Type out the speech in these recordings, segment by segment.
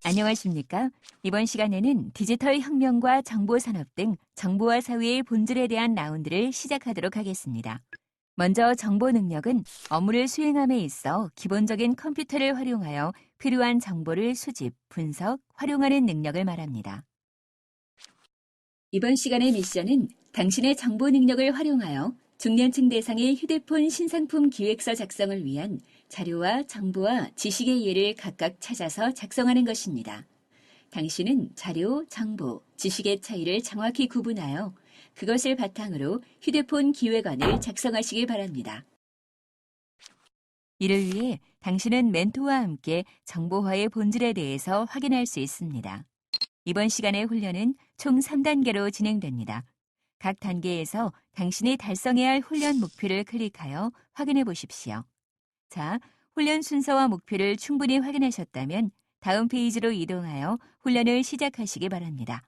안녕하십니까? 이번 시간에는 디지털 혁명과 정보산업 등 정보화 사회의 본질에 대한 라운드를 시작하도록 하겠습니다. 먼저 정보 능력은 업무를 수행함에 있어 기본적인 컴퓨터를 활용하여 필요한 정보를 수집, 분석, 활용하는 능력을 말합니다. 이번 시간의 미션은 당신의 정보 능력을 활용하여 중년층 대상의 휴대폰 신상품 기획서 작성을 위한 자료와 정보와 지식의 예를 각각 찾아서 작성하는 것입니다. 당신은 자료, 정보, 지식의 차이를 정확히 구분하여 그것을 바탕으로 휴대폰 기획안을 작성하시기 바랍니다. 이를 위해 당신은 멘토와 함께 정보화의 본질에 대해서 확인할 수 있습니다. 이번 시간의 훈련은 총 3단계로 진행됩니다. 각 단계에서 당신이 달성해야 할 훈련 목표를 클릭하여 확인해 보십시오. 자, 훈련 순서와 목표를 충분히 확인하셨다면 다음 페이지로 이동하여 훈련을 시작하시기 바랍니다.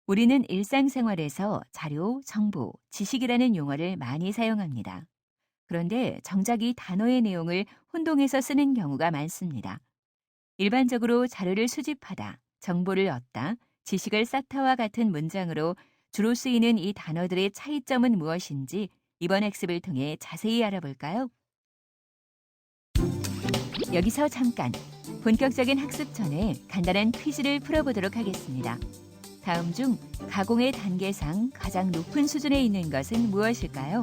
우리는 일상생활에서 자료, 정보, 지식이라는 용어를 많이 사용합니다. 그런데 정작 이 단어의 내용을 혼동해서 쓰는 경우가 많습니다. 일반적으로 자료를 수집하다, 정보를 얻다, 지식을 쌓다와 같은 문장으로 주로 쓰이는 이 단어들의 차이점은 무엇인지 이번 학습을 통해 자세히 알아볼까요? 여기서 잠깐 본격적인 학습 전에 간단한 퀴즈를 풀어보도록 하겠습니다. 다음 중 가공의 단계상 가장 높은 수준에 있는 것은 무엇일까요?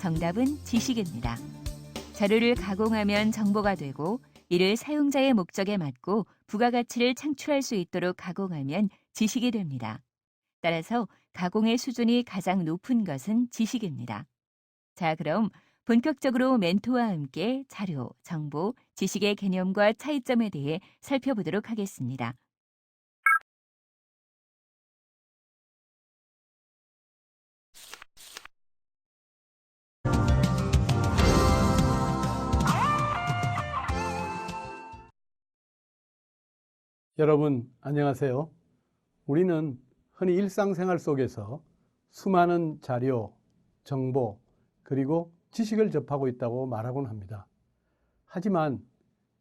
정답은 지식입니다. 자료를 가공하면 정보가 되고 이를 사용자의 목적에 맞고 부가가치를 창출할 수 있도록 가공하면 지식이 됩니다. 따라서 가공의 수준이 가장 높은 것은 지식입니다. 자, 그럼 본격적으로 멘토와 함께 자료, 정보, 지식의 개념과 차이점에 대해 살펴보도록 하겠습니다. 여러분, 안녕하세요. 우리는 흔히 일상생활 속에서 수많은 자료, 정보, 그리고 지식을 접하고 있다고 말하곤 합니다. 하지만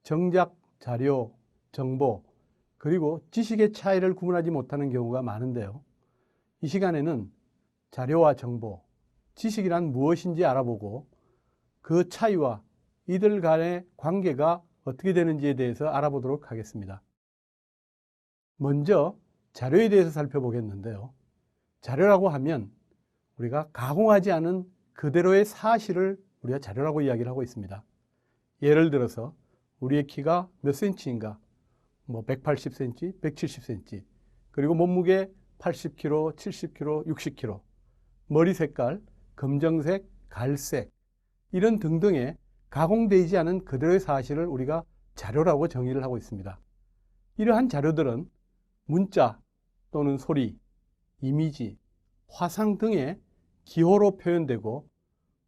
정작 자료, 정보, 그리고 지식의 차이를 구분하지 못하는 경우가 많은데요. 이 시간에는 자료와 정보, 지식이란 무엇인지 알아보고 그 차이와 이들 간의 관계가 어떻게 되는지에 대해서 알아보도록 하겠습니다. 먼저 자료에 대해서 살펴보겠는데요. 자료라고 하면 우리가 가공하지 않은 그대로의 사실을 우리가 자료라고 이야기를 하고 있습니다. 예를 들어서 우리의 키가 몇 센치인가, 180cm, 170cm, 그리고 몸무게 80kg, 70kg, 60kg, 머리 색깔, 검정색, 갈색, 이런 등등의 가공되지 않은 그대로의 사실을 우리가 자료라고 정의를 하고 있습니다. 이러한 자료들은 문자 또는 소리, 이미지, 화상 등의 기호로 표현되고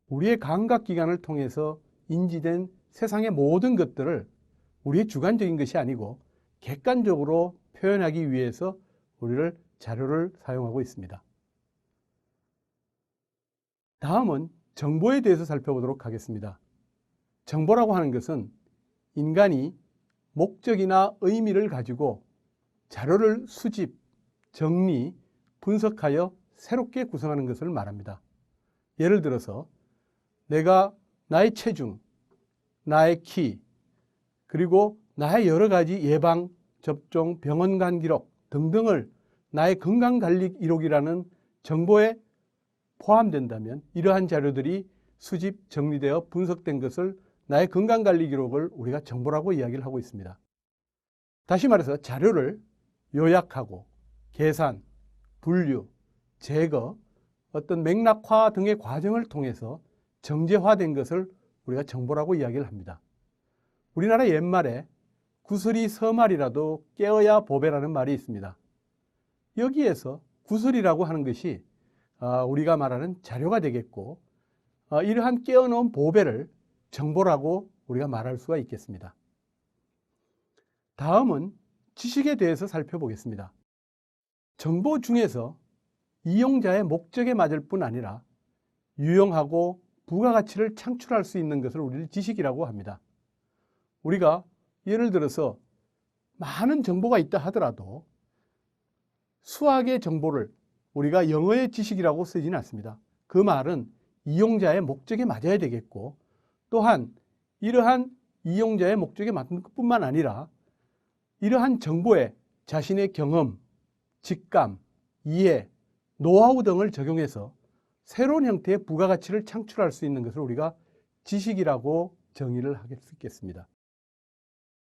우리의 감각기관을 통해서 인지된 세상의 모든 것들을 우리의 주관적인 것이 아니고 객관적으로 표현하기 위해서 우리를 자료를 사용하고 있습니다. 다음은 정보에 대해서 살펴보도록 하겠습니다. 정보라고 하는 것은 인간이 목적이나 의미를 가지고 자료를 수집, 정리, 분석하여 새롭게 구성하는 것을 말합니다. 예를 들어서 내가 나의 체중, 나의 키, 그리고 나의 여러 가지 예방, 접종, 병원 간 기록 등등을 나의 건강관리 기록이라는 정보에 포함된다면 이러한 자료들이 수집, 정리되어 분석된 것을 나의 건강관리 기록을 우리가 정보라고 이야기를 하고 있습니다. 다시 말해서 자료를 요약하고 계산, 분류, 제거, 어떤 맥락화 등의 과정을 통해서 정제화된 것을 우리가 정보라고 이야기를 합니다. 우리나라 옛말에 구슬이 서말이라도 깨어야 보배라는 말이 있습니다. 여기에서 구슬이라고 하는 것이 우리가 말하는 자료가 되겠고 이러한 깨어놓은 보배를 정보라고 우리가 말할 수가 있겠습니다. 다음은 지식에 대해서 살펴보겠습니다. 정보 중에서 이용자의 목적에 맞을 뿐 아니라 유용하고 부가가치를 창출할 수 있는 것을 우리는 지식이라고 합니다. 우리가 예를 들어서 많은 정보가 있다 하더라도 수학의 정보를 우리가 영어의 지식이라고 쓰지는 않습니다. 그 말은 이용자의 목적에 맞아야 되겠고, 또한 이러한 이용자의 목적에 맞는 것뿐만 아니라 이러한 정보에 자신의 경험, 직감, 이해, 노하우 등을 적용해서 새로운 형태의 부가가치를 창출할 수 있는 것을 우리가 지식이라고 정의를 할 수 있겠습니다.